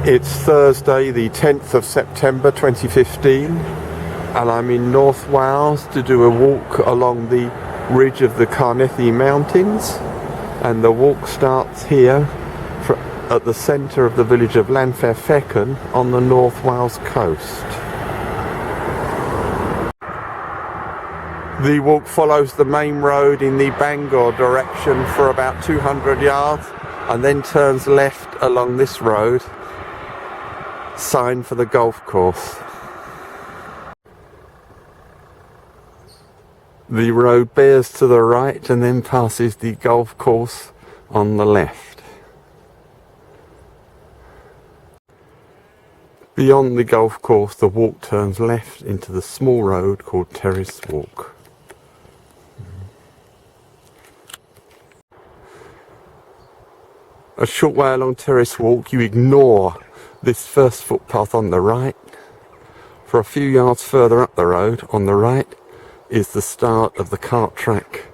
It's Thursday the 10th of September 2015 and I'm in North Wales to do a walk along the ridge of the Carneddau mountains, and the walk starts here at the centre of the village of Llanfairfechan on the North Wales coast. The walk follows the main road in the Bangor direction for about 200 yards and then turns left along this road, sign for the golf course. The road bears to the right and then passes the golf course on the left. Beyond the golf course, the walk turns left into the small road called Terrace Walk. A short way along Terrace Walk, you ignore this first footpath on the right. For a few yards further up the road, on the right, is the start of the cart track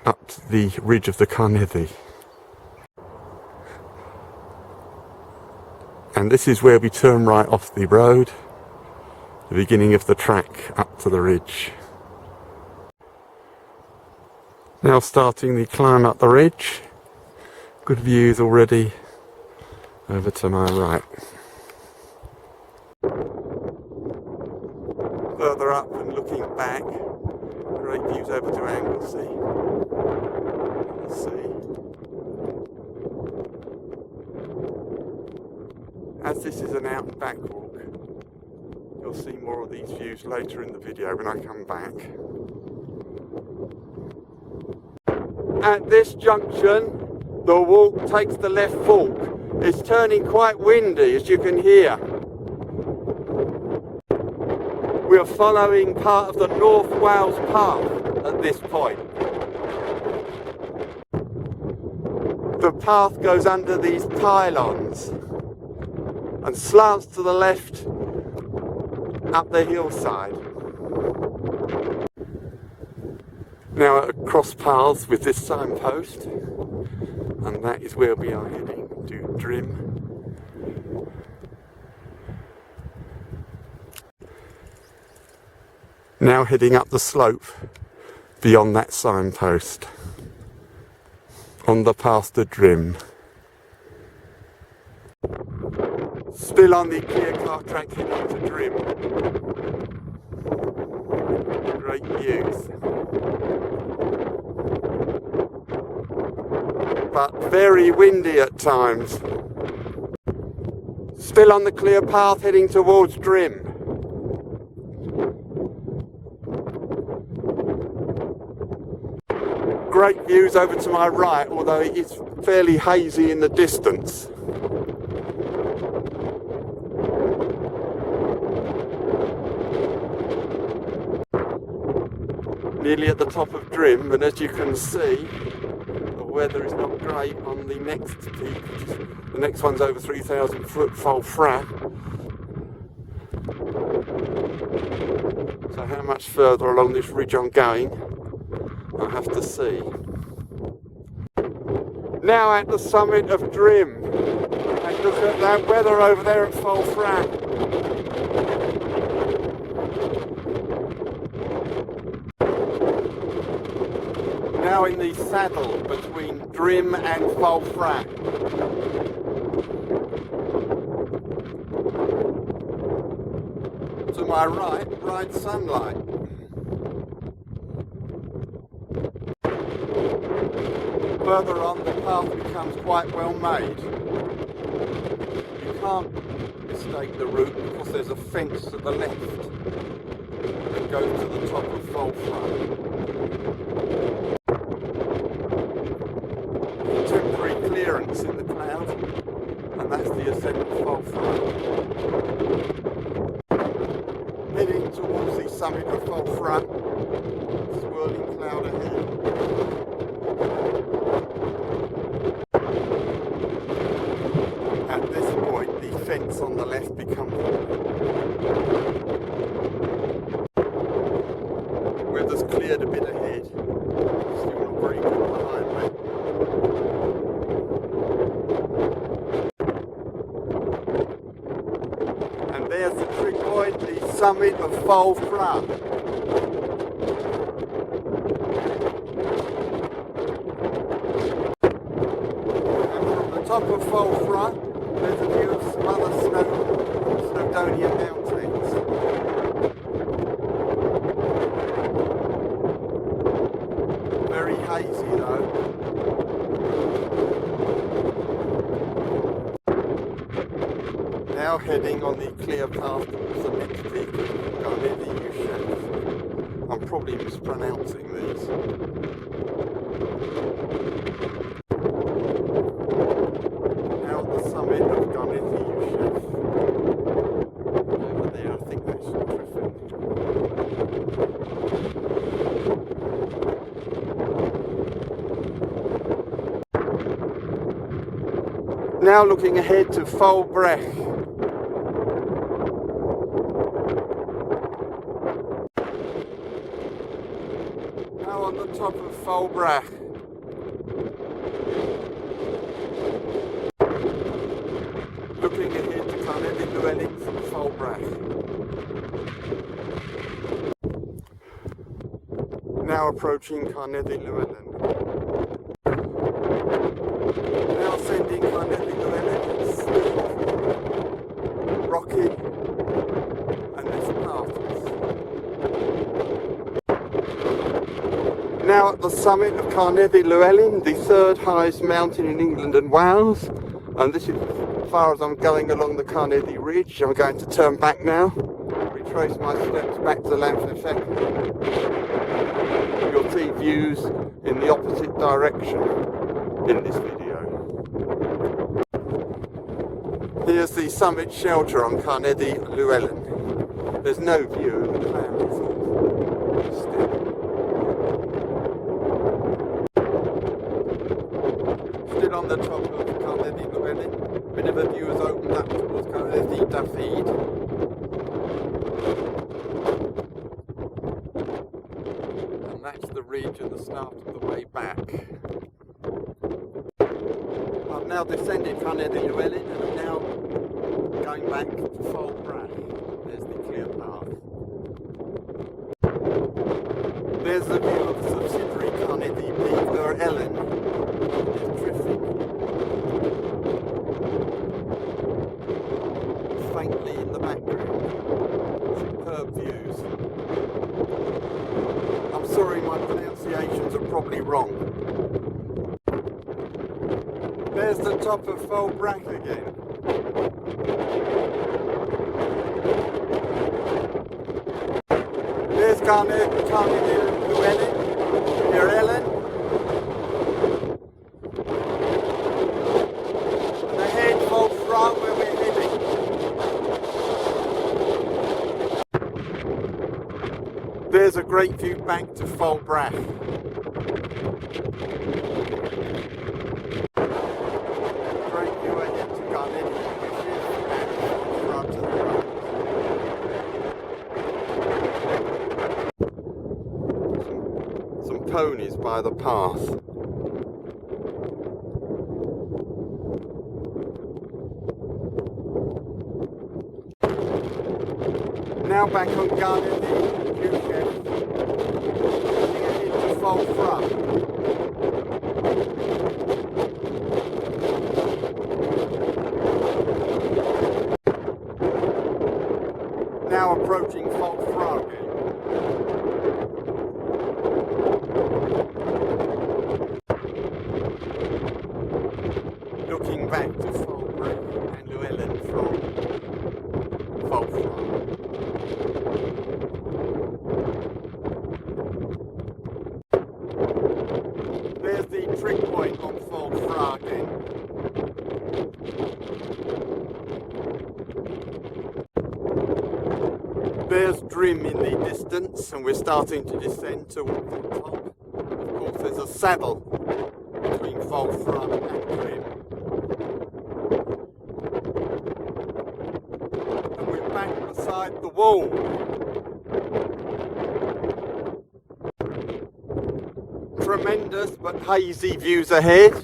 up to the ridge of the Carneddau. And this is where we turn right off the road, the beginning of the track up to the ridge. Now starting the climb up the ridge. Good views already over to my right. Further up and looking back, great views over to Anglesey. As this is an out and back walk, you'll see more of these views later in the video when I come back. At this junction, the walk takes the left fork. It's turning quite windy, as you can hear. We are following part of the North Wales path at this point. The path goes under these pylons and slants to the left up the hillside. Now at a cross paths with this signpost, and that is where we are heading to Drim. Now heading up the slope beyond that signpost on the path to Drim. Still on the clear car track heading to Drim. Great views. But very windy at times. Still on the clear path heading towards Drim. Great views over to my right, although it is fairly hazy in the distance. Nearly at the top of Drim, and as you can see, the weather is not great on the next peak. The next one's over 3,000 foot, Foel Fras. So how much further along this ridge I'm going, I'll have to see. Now at the summit of Drim, and look at that weather over there at Foel Fras. Now in the saddle between Drim and Foel Fras. To my right, bright sunlight. Further on, the path becomes quite well made. You can't mistake the route because there's a fence to the left that goes to the top of Foel Fras. Temporary clearance in the cloud, and that's the ascent of Foel Fras. Heading towards the summit of Foel Fras, swirling cloud ahead. At this point, the fence on the left becomes weather's cleared a bit ahead. Still not very good behind me. summit of Foel Fras. And from the top of Foel Fras, there's a view of some other Snowdonia mountains. Very hazy though. Now heading on the clear path towards the next peak, Garnedd Uchaf. I'm probably mispronouncing these. Now at the summit of Garnedd Uchaf. Over there, I think that's Triffitt. Now looking ahead to Foel Grach. Now on the top of Foel Grach. Looking ahead to Carnedd Llewelyn from Foel Grach. Now approaching Carnedd Llewelyn. Now ascending Carnedd Llewelyn. It's rocky and it's pathless. Now at the summit of Carnedd Llewelyn, the third highest mountain in England and Wales, and this is as far as I'm going along the Carneddau Ridge. I'm going to turn back now, retrace my steps back to the Llanfairfechan. You'll see views in the opposite direction in this video. Here's the summit shelter on Carnedd Llewelyn. There's no view, the cloud is all still. Still on the top of Carnedd Llewelyn, bit of a view has opened up towards Garnedd Uchaf. And that's the ridge at the start of the way back. I've now descended Carnedd Llewelyn and I'm now going back to Foel Grach. There's the clear path. There's the view of the subsidiary Carneddau Llewelyn. There's Triffitt. Faintly in the background. Superb views. I'm sorry my pronunciations are probably wrong. There's the top of Foel Grach again. There's Garnedd Llewelyn. Llewelyn. And ahead Foel Fras where we're heading. There's a great view back to Foel Grach. Great view ahead to Garnedd Uchaf and Foel Fras to the right. Some ponies by the path. Now back on Garnedd Uchaf, looking ahead to Foel Fras. Now approaching Foel Fras again. Looking back to Foel Grach and Llewelyn from Foel Fras. There's the trig point on Foel Fras again. There's Drim in the distance and we're starting to descend towards the top. Of course there's a saddle between Foel Fras and Drim. And we're back beside the wall. Tremendous but hazy views ahead.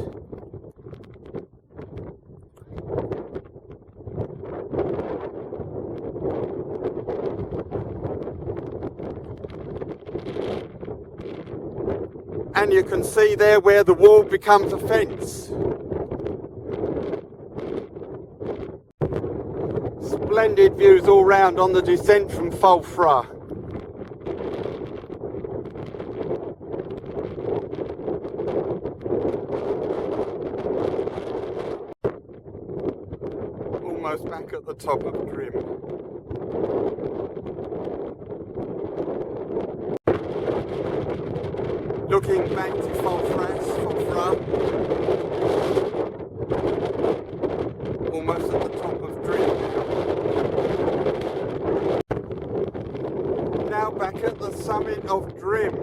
And you can see there where the wall becomes a fence. Splendid views all round on the descent from Foel Fras. Almost back at the top of Drim. Looking back to Foel Fras, almost at the top of Drim now. Now back at the summit of Drim.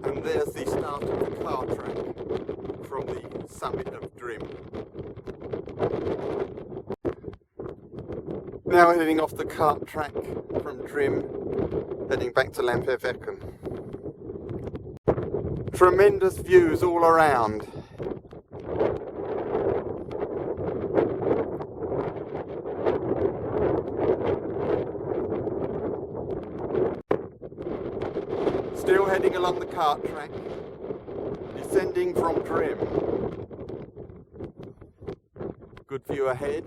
And there's the start of the car track from the summit of Drim. Now heading off the cart track from Drim, heading back to Llanfairfechan. Tremendous views all around. Still heading along the cart track, descending from Drim. Good view ahead.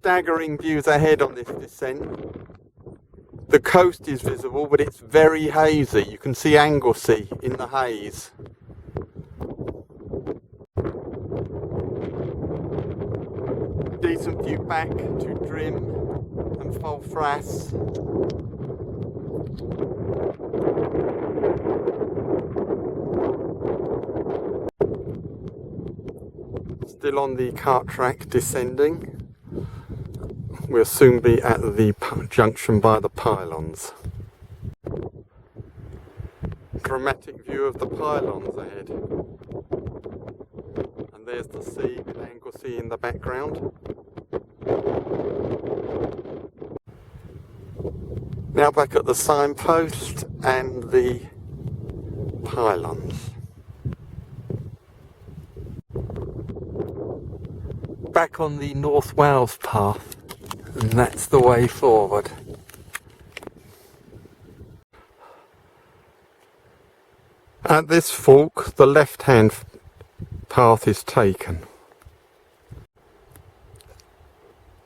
Staggering views ahead on this descent. The coast is visible, but it's very hazy. You can see Anglesey in the haze. Decent view back to Drim and Foel Fras. Still on the cart track descending. We'll soon be at the junction by the pylons. Dramatic view of the pylons ahead. And there's the sea with Anglesey in the background. Now back at the signpost and the pylons. Back on the North Wales path. And that's the way forward. At this fork, the left-hand path is taken.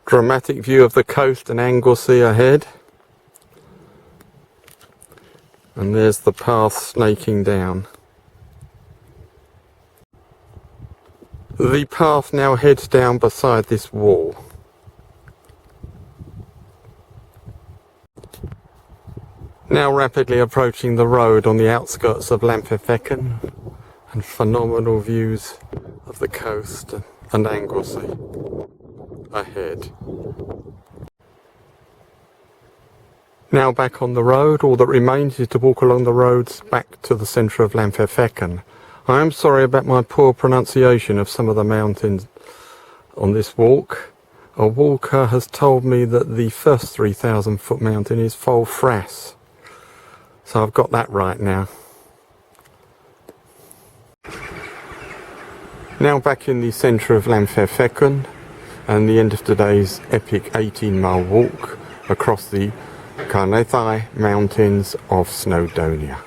Dramatic view of the coast and Anglesey ahead. And there's the path snaking down. The path now heads down beside this wall. Now rapidly approaching the road on the outskirts of Llanfairfechan, and phenomenal views of the coast and Anglesey ahead. Now back on the road, all that remains is to walk along the roads back to the centre of Llanfairfechan. I am sorry about my poor pronunciation of some of the mountains on this walk. A walker has told me that the first 3,000 foot mountain is Foel Fras. So I've got that right now. Now back in the centre of Llanfairfechan and the end of today's epic 18-mile walk across the Carneddau mountains of Snowdonia.